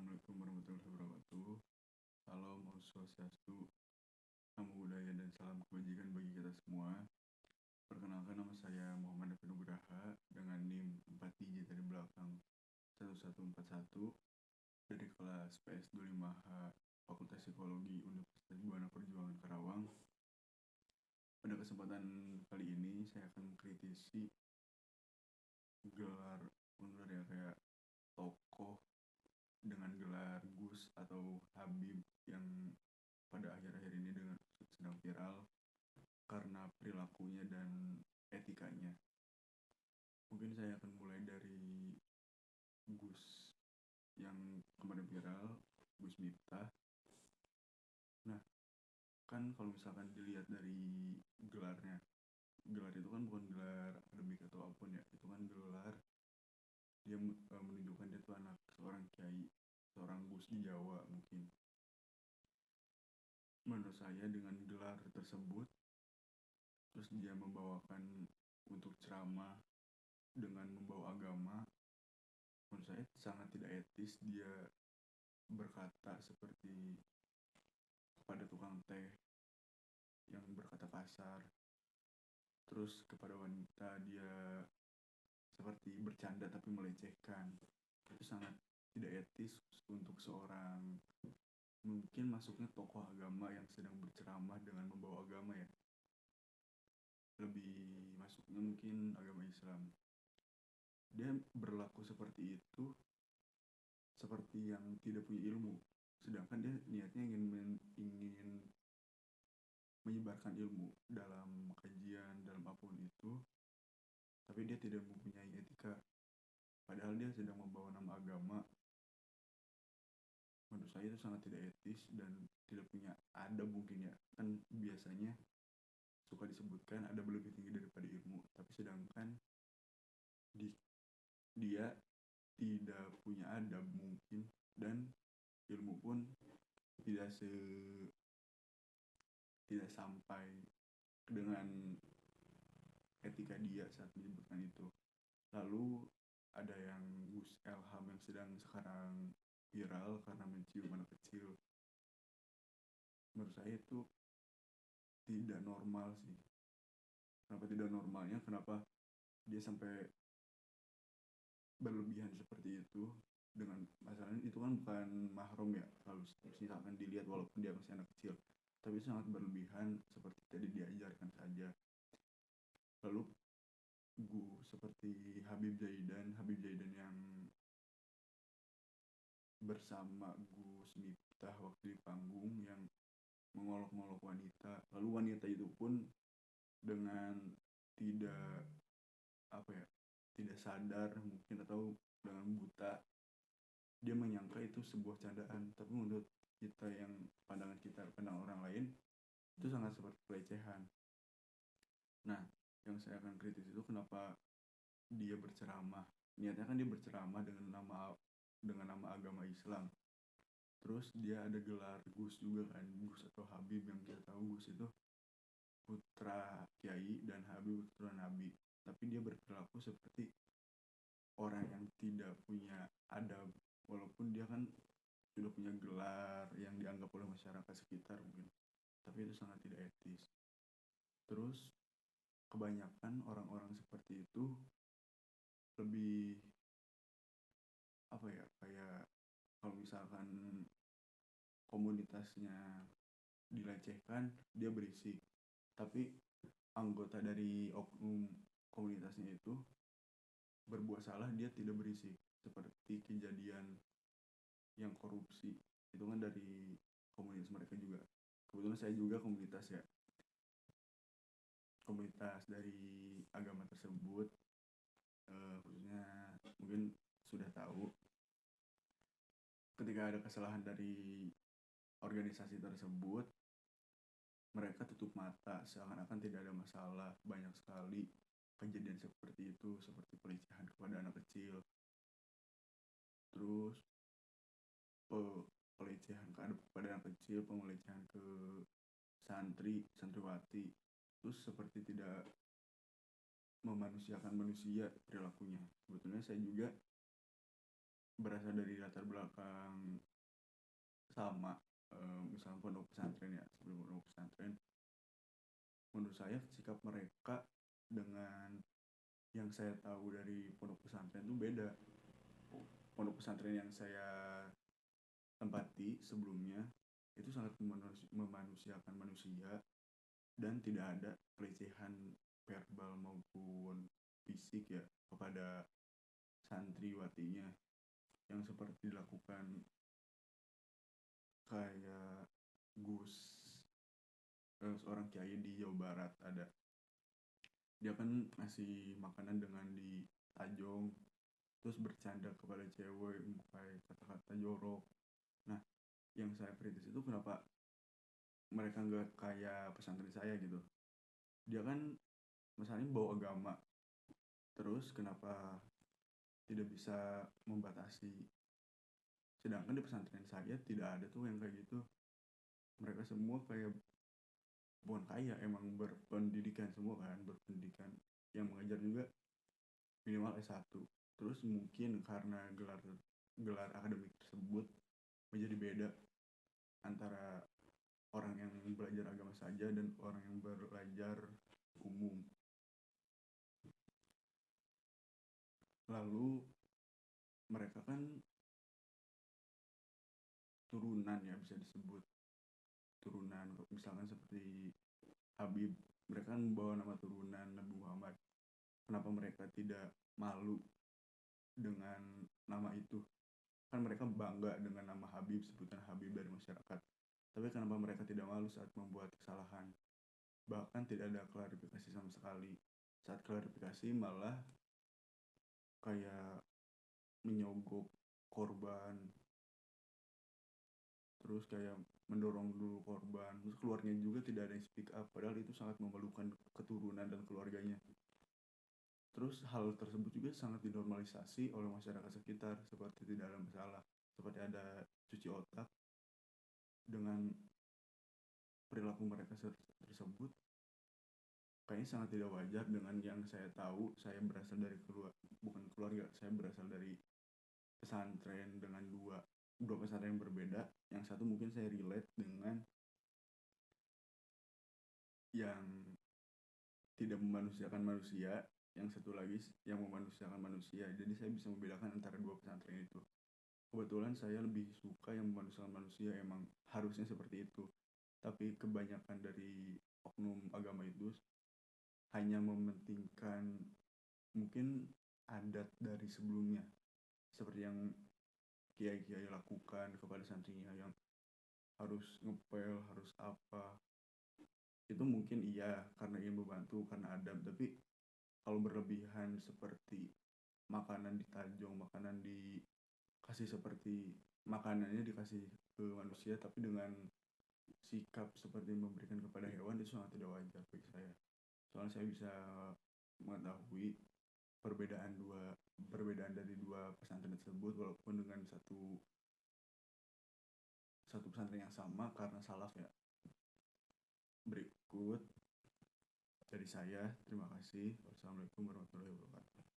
Assalamualaikum warahmatullahi wabarakatuh. Salam Om Swastiastu, Namo Buddhaya dan salam kebajikan bagi kita semua. Perkenalkan, nama saya Muhammad David Nugraha dengan NIM 4 digit dari belakang 1141 dari kelas PS25H Fakultas Psikologi Universitas Buana Perjuangan Karawang. Pada kesempatan kali ini saya akan mengkritisi gelar ya, kayak tokoh dengan gelar Gus atau Habib yang pada akhir-akhir ini sedang viral karena perilakunya dan etikanya. Mungkin saya akan mulai dari Gus yang kemarin viral, Gus Miftah. Nah, kan kalau misalkan dilihat dari gelarnya, gelar itu kan bukan gelar akademik atau apapun ya, itu kan gelar dia menunjukkan dia tuh anak seorang kiai, seorang Gus di Jawa mungkin. Menurut saya dengan gelar tersebut, terus dia membawakan untuk ceramah dengan membawa agama, menurut saya sangat tidak etis dia berkata seperti kepada tukang teh yang berkata kasar, terus kepada wanita dia seperti bercanda tapi melecehkan. Itu sangat tidak etis untuk seorang mungkin masuknya tokoh agama yang sedang berceramah dengan membawa agama ya. Lebih masuknya mungkin agama Islam. Dia berlaku seperti itu seperti yang tidak punya ilmu, sedangkan dia niatnya ingin menyebarkan ilmu dalam kajian, dalam apapun itu, tapi dia tidak mempunyai etika, padahal dia sedang membawa nama agama. Menurut saya itu sangat tidak etis dan tidak punya adab mungkin ya. Kan biasanya suka disebutkan adab lebih tinggi daripada ilmu, tapi sedangkan dia tidak punya adab mungkin, dan ilmu pun tidak sampai dengan etika dia saat menyebutkan itu. Lalu ada yang Gus Elham yang sedang sekarang viral karena mencium anak kecil. Menurut saya itu tidak normal sih. Kenapa tidak normalnya? Kenapa dia sampai berlebihan seperti itu? Dengan masalahnya itu kan bukan mahram ya, kalau misalkan dilihat walaupun dia masih anak kecil, tapi sangat berlebihan seperti tadi diajarkan saja. Lalu seperti Habib Zaidan yang bersama Gus Miftah waktu di panggung yang mengolok-olok wanita, lalu wanita itu pun dengan tidak tidak sadar mungkin atau dengan buta dia menyangka itu sebuah candaan, tapi menurut kita yang pandang orang lain itu sangat seperti pelecehan. Nah, yang saya akan kritis itu kenapa dia berceramah, niatnya kan dia berceramah dengan nama agama Islam, terus dia ada gelar Gus juga kan, Gus atau Habib, yang kita tahu Gus itu putra kiai dan Habib putra nabi, tapi dia berperilaku seperti orang yang tidak punya adab, walaupun dia kan sudah punya gelar yang dianggap oleh masyarakat sekitar mungkin, tapi itu sangat tidak etis. Terus kebanyakan orang-orang seperti itu lebih kayak kalau misalkan komunitasnya dilecehkan dia berisik, tapi anggota dari oknum komunitasnya itu berbuat salah dia tidak berisik, seperti kejadian yang korupsi itu kan dari komunitas mereka juga. Kebetulan saya juga komunitas dari agama tersebut, khususnya mungkin sudah tahu ketika ada kesalahan dari organisasi tersebut mereka tutup mata seakan-akan tidak ada masalah. Banyak sekali kejadian seperti itu, seperti pelecehan kepada anak kecil, terus pelecehan kepada anak kecil, pelecehan ke santriwati, terus seperti tidak memanusiakan manusia perilakunya. Sebetulnya saya juga berasal dari latar belakang sama, misalnya pondok pesantren ya, sebelum pondok pesantren, menurut saya sikap mereka dengan yang saya tahu dari pondok pesantren itu beda. Pondok pesantren yang saya tempati sebelumnya itu sangat memanusiakan manusia dan tidak ada pelecehan verbal maupun fisik ya kepada santriwatinya yang seperti dilakukan kayak Gus, seorang kiai di Jawa Barat ada. Dia kan ngasih makanan dengan ditajong, terus bercanda kepada cewek pakai kata-kata jorok. Nah, yang saya kritis itu kenapa mereka nggak kayak pesantren saya gitu. Dia kan misalnya bawa agama, terus kenapa tidak bisa membatasi? Sedangkan di pesantren saya tidak ada tuh yang kayak gitu. Mereka semua kayak bukan kaya, emang berpendidikan semua kan, berpendidikan yang mengajar juga minimal S1. Terus mungkin karena gelar gelar akademik tersebut menjadi beda antara orang yang belajar agama saja dan orang yang belajar umum. Lalu mereka kan turunan ya, bisa disebut turunan, misalkan seperti Habib, mereka kan membawa nama turunan Nabi Muhammad. Kenapa mereka tidak malu dengan nama itu? Kan mereka bangga dengan nama Habib, sebutan Habib dari masyarakat. Tapi kenapa mereka tidak malu saat membuat kesalahan? Bahkan tidak ada klarifikasi sama sekali. Saat klarifikasi malah kayak menyogok korban, terus kayak mendorong dulu korban, terus keluarganya juga tidak ada yang speak up, padahal itu sangat memalukan keturunan dan keluarganya. Terus hal tersebut juga sangat dinormalisasi oleh masyarakat sekitar seperti tidak ada masalah, seperti ada cuci otak dengan perilaku mereka tersebut. Kayaknya sangat tidak wajar dengan yang saya tahu. Saya berasal dari bukan keluarga, saya berasal dari pesantren dengan dua pesantren yang berbeda. Yang satu mungkin saya relate dengan yang tidak memanusiakan manusia, yang satu lagi yang memanusiakan manusia. Jadi saya bisa membedakan antara dua pesantren itu. Kebetulan saya lebih suka yang memanusiakan manusia, emang harusnya seperti itu. Tapi kebanyakan dari oknum agama itu hanya mementingkan mungkin adat dari sebelumnya, seperti yang kiai-kiai lakukan kepada santrinya, yang harus ngepel, harus apa. Itu mungkin iya karena ingin membantu, karena adab. Tapi kalau berlebihan seperti makanan ditajong, makanan dikasih seperti makanannya dikasih ke manusia tapi dengan sikap seperti memberikan kepada hewan, itu sangat tidak wajar bagi saya. Soalnya saya bisa mengetahui perbedaan dari dua pesantren tersebut walaupun dengan satu pesantren yang sama karena salaf ya. Berikut dari saya, terima kasih. Wassalamualaikum warahmatullahi wabarakatuh.